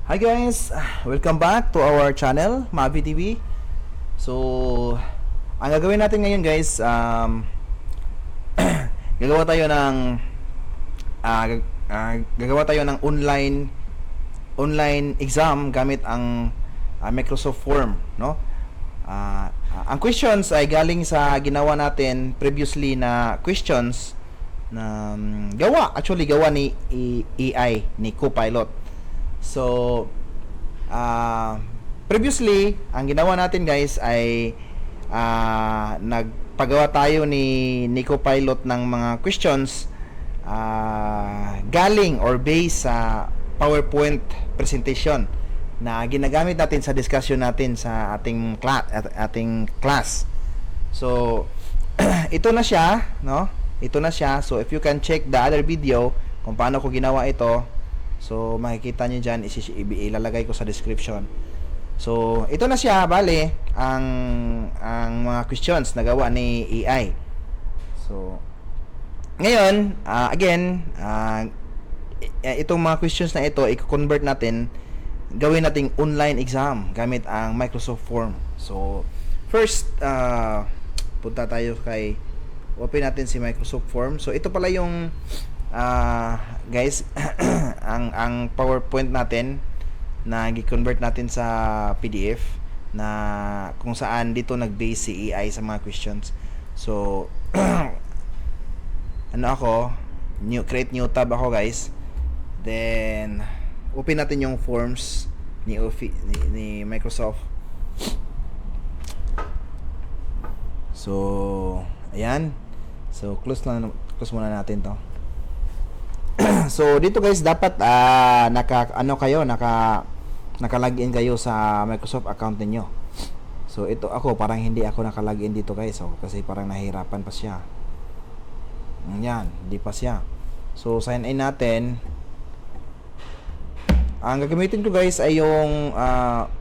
Hi guys, welcome back to our channel, Mavi TV. So, ang gagawin natin ngayon guys, gagawa tayo ng gagawa tayo ng online exam gamit ang Microsoft Form, no? Ang questions ay galing sa ginawa natin previously na questions na gawa ni AI, ni Copilot. So, previously, ang ginawa natin guys ay nagpagawa tayo ni Copilot ng mga questions galing or based sa PowerPoint presentation na ginagamit natin sa discussion natin sa ating class. So, ito na siya, no? Ito na siya. So, if you can check the other video kung paano ko ginawa ito, so makikita niyo diyan, ilalagay ko sa description. So, ito na siya, bale, ang mga questions na gawa ni AI. So, ngayon, itong mga questions na ito, i-convert natin, gawin nating online exam gamit ang Microsoft Form. So, first, punta tayo open natin si Microsoft Form. So, ito pala yung guys, ang PowerPoint natin na gi-convert natin sa PDF na kung saan dito nag-base si AI sa mga questions. So, create new tab ako guys. Then, open natin yung forms ni Microsoft. So, ayan. So, close muna natin to. So dito guys, dapat naka-login kayo sa Microsoft account niyo. So ito parang hindi ako naka-login dito guys, kasi parang nahirapan pa siya. Yan, hindi pa siya. So sign in natin. Ang gagamitin ko guys ay yung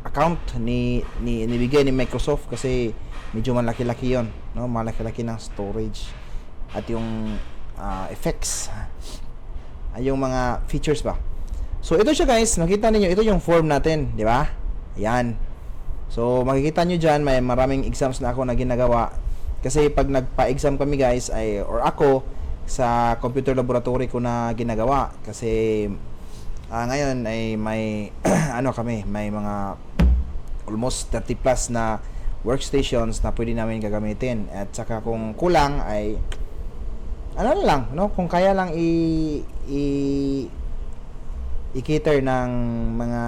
account nibigay ni Microsoft kasi medyo malaki-laki 'yon, no? Malaki-laki ng storage at yung effects, yung mga features ba. So ito siya guys, makita niyo ito yung form natin, di ba? Ayan. So makikita niyo diyan may maraming exams na ako na ginagawa kasi pag nagpa-exam kami guys or ako sa computer laboratory ko na ginagawa kasi ngayon ay may may mga almost 30 plus na workstations na pwede namin gagamitin at saka kung kulang ay kung kaya lang i-cater ng mga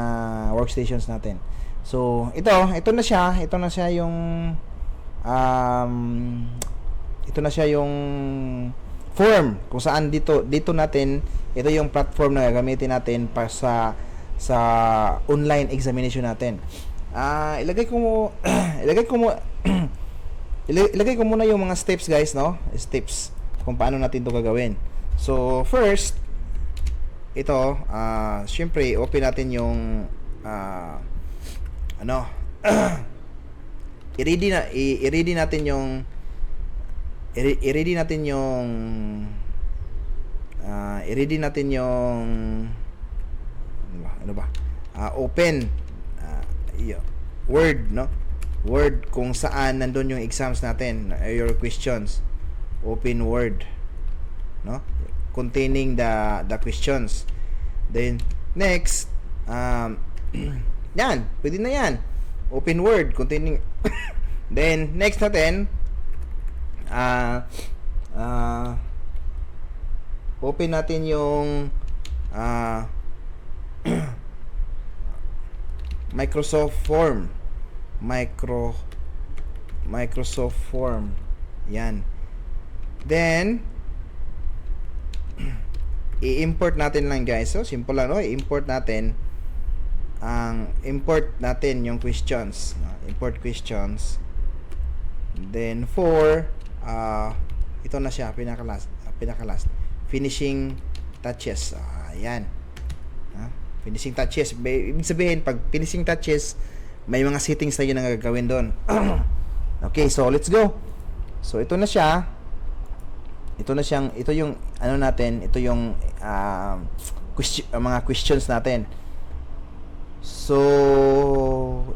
workstations natin. So, ito na siya yung form kung saan dito natin, ito yung platform na gagamitin natin para sa online examination natin. Ilagay ko muna yung mga steps guys, no? Steps kung paano natin ito gagawin. So, first, ito, syempre, open natin yung, i-ready natin yung, open, Word, no? Word kung saan nandun yung exams natin, your questions. Open Word, no, containing the questions. Then next, yan, pwede na yan, open Word containing then next natin, open natin yung Microsoft Form, Microsoft Form, yan. Then i-import natin lang guys. So simple lang, no? Import natin yung questions, no? Import questions. Then for ito na siya, pinaka last finishing touches. Ayan. Finishing touches. Ibig sabihin pag finishing touches may mga settings na yun ang gagawin doon. Okay, so let's go. So ito na siya. Ito yung natin, ito yung mga questions natin. So,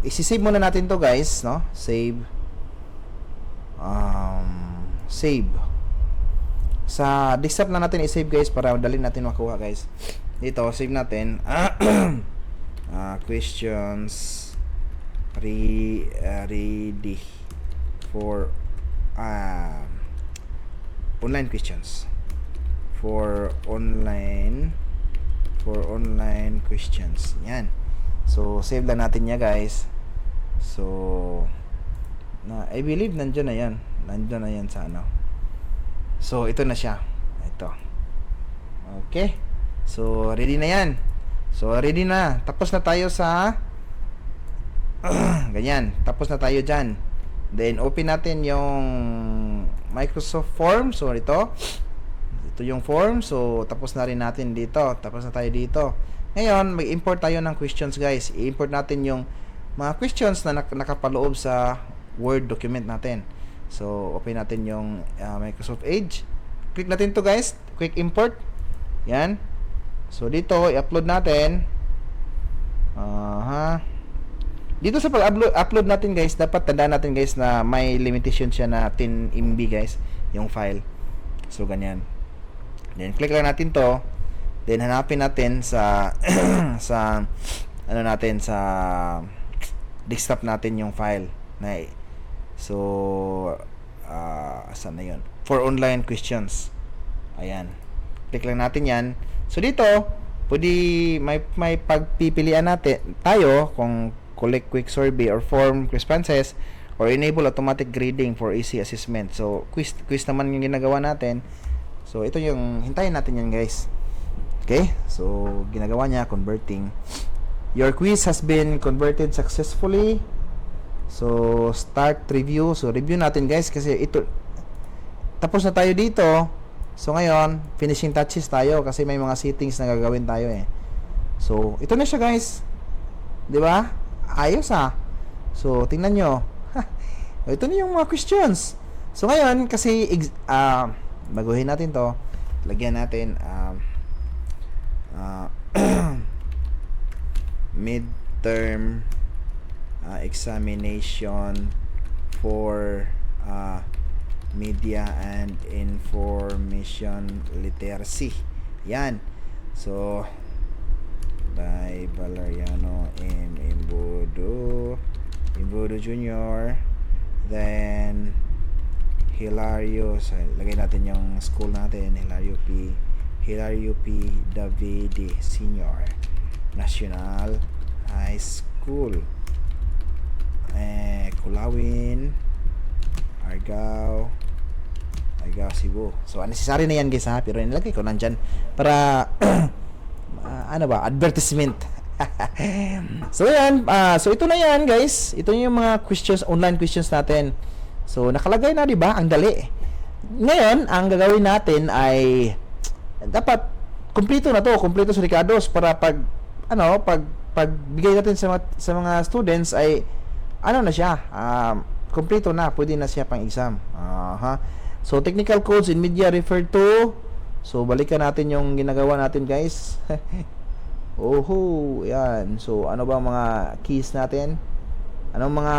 isi-save muna natin to guys, no? Save. Save. Sa desktop na natin i-save guys para dali natin makuha guys. Dito, save natin. Questions ready for online questions. For online questions. Yan. So, save lang natin niya guys. So, I believe nandiyan na yan. Nandiyan na yan sa ano. So, ito na siya. Ito. Okay. So, ready na yan. So, ready na. Tapos na tayo sa ganyan. Tapos na tayo dyan. Then, open natin yung Microsoft Form. So, ito yung form. So, tapos na rin natin dito. Tapos na tayo dito. Ngayon, mag-import tayo ng questions, guys. I-import natin yung mga questions na nakapaloob sa Word document natin. So, open natin yung Microsoft Edge. Click natin to guys. Quick import. Yan. So, dito, i-upload natin. Dito sa pag-upload natin guys, dapat tandaan natin guys na may limitation siya na 10 MB guys, yung file. So, ganyan. Then, click lang natin to. Then, hanapin natin sa sa ano natin, sa desktop natin yung file. So, saan na yun? For online questions. Ayan. Click lang natin yan. So, dito, pwede may pagpipilian natin tayo kung collect quick survey or form responses or enable automatic grading for easy assessment. So, quiz naman yung ginagawa natin. So, ito yung, hintayin natin yan guys. Okay? So, ginagawa niya, converting. Your quiz has been converted successfully. So, start review. So, review natin guys kasi ito, tapos na tayo dito. So, ngayon, finishing touches tayo kasi may mga settings na gagawin tayo eh. So, ito na siya guys. 'Di ba? Ayos ah. So, tingnan nyo. Ito na yung mga questions. So, ngayon, kasi baguhin natin to. Lagyan natin midterm examination for media and information literacy. Yan. So, by Valeriano M. Imbodo Jr. Then, Hilario. So, lagay natin yung school natin. Hilario P. Davide Sr. National High School. Kulawin, Argao, Cebu. So, unnecessary na yan guys ha. Pero nilagay ko nandyan para ano ba, advertisement. So, yan. So, ito na yan guys. Ito yung mga questions, online questions natin. So, nakalagay na diba? Ang dali. Ngayon, ang gagawin natin ay dapat kumpleto na to. Kumpleto sa Ricardo's para pagbigay natin sa mga students ay ano na siya, kumpleto na, pwede na siya pang exam. So, technical codes in media referred to. So, balikan natin yung ginagawa natin, guys. Oho, yan. So, ano ba mga keys natin? Anong mga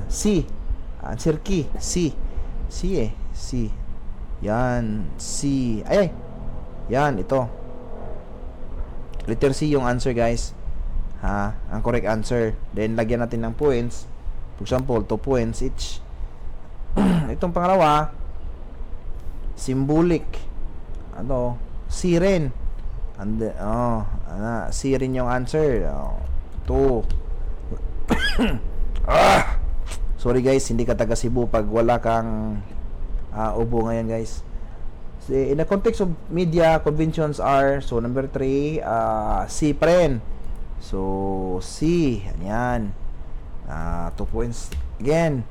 C. Answer key. C. C. Yan. C. Ay. Yan, ito. Letter C yung answer, guys. Ang correct answer. Then, lagyan natin ng points. For example, 2 points each. Itong pangalawa, symbolic. C rin. C rin yung answer. 2. Sorry guys, hindi ka taga Cebu pag wala kang ubo ngayon guys. So, in the context of media, conventions are, so number 3, C pa rin. So, C. Yan. 2 points. Again.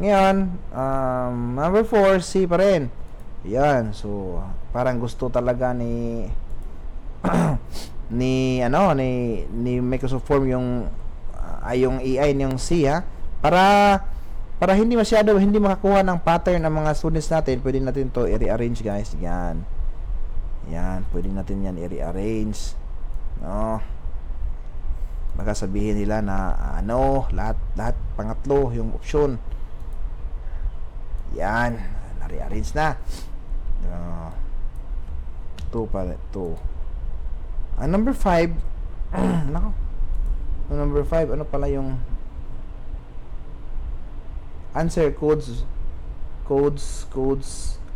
Ngayon, number 4, C pa rin. Yan. So, parang gusto talaga ni ni Microsoft Form yung yung AI yung C ha. Para hindi makakuha ng pattern ng mga students natin, pwede natin to i-rearrange guys. Yan. Yan, pwede natin yan i-rearrange. No. baka sabihin nila na lahat pangatlo yung option. Yan, na-rearrange na. 2 pala, 2. Number 5, nako. Number 5, ano pala yung answer? Codes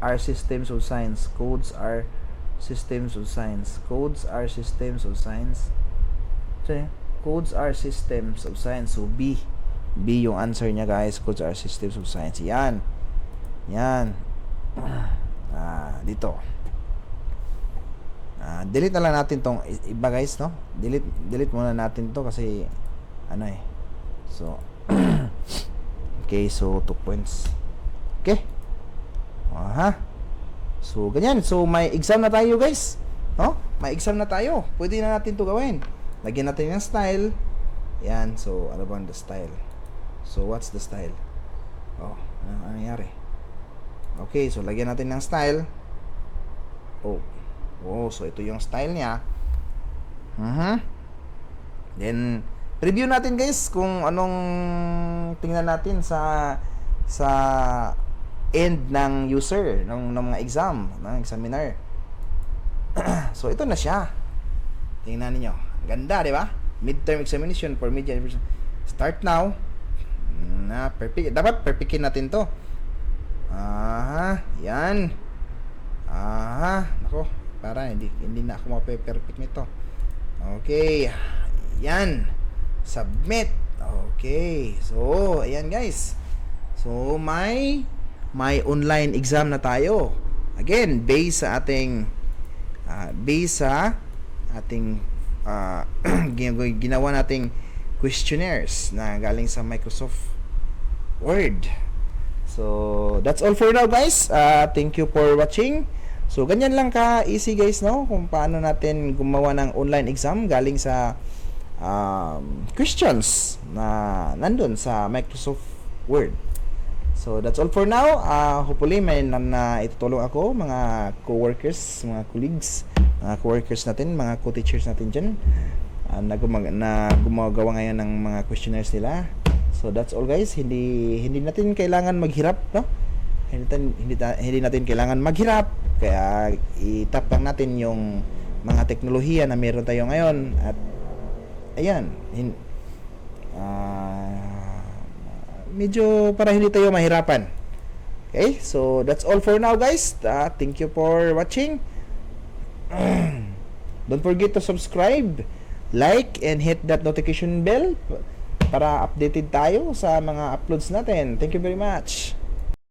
are systems of science. Codes are systems of science. Codes are systems of science. So, codes are systems of science. So, B yung answer niya, guys. Codes are systems of science. Yan. Dito. Delete na lang natin tong iba, guys, no? Delete muna natin to kasi so okay, so 2 points. Okay. So ganyan. So may exam na tayo, guys, no? May exam na tayo. Pwede na natin to gawin. Lagyan natin ng style. Yan. So ano bang the style? So what's the style? Ano nangyari? Okay, so lagyan natin ng style. So ito yung style niya. Then review natin, guys, kung anong tingnan natin sa end ng user ng mga exam, ng examiner. So ito na siya. Tingnan niyo. Ganda, di ba? Midterm examination for media. Start now. Perfect. Dapat perfectin natin to. Yan. Nako, para hindi na ako mape-perfect nito. Okay. Yan. Submit. Okay. So, ayan, guys. So, may online exam na tayo. Again, based sa ating ginawa nating questionnaires na galing sa Microsoft Word. So, that's all for now, guys. Thank you for watching. So, ganyan lang ka-easy, guys, no? Kung paano natin gumawa ng online exam galing sa questions na nandun sa Microsoft Word. So, that's all for now. Hopefully, may itutulong ako, mga co-workers, mga colleagues, mga co-workers natin, mga co-teachers natin dyan, na gumagawa ngayon ng mga questionnaires nila. So, that's all, guys. Hindi natin kailangan maghirap, no? Hindi natin kailangan maghirap. Kaya, itap lang natin yung mga teknolohiya na meron tayo ngayon. At, ayan, medyo para hindi tayo mahirapan. Okay? So, that's all for now, guys. Thank you for watching. Don't forget to subscribe, like, and hit that notification bell para updated tayo sa mga uploads natin. Thank you very much.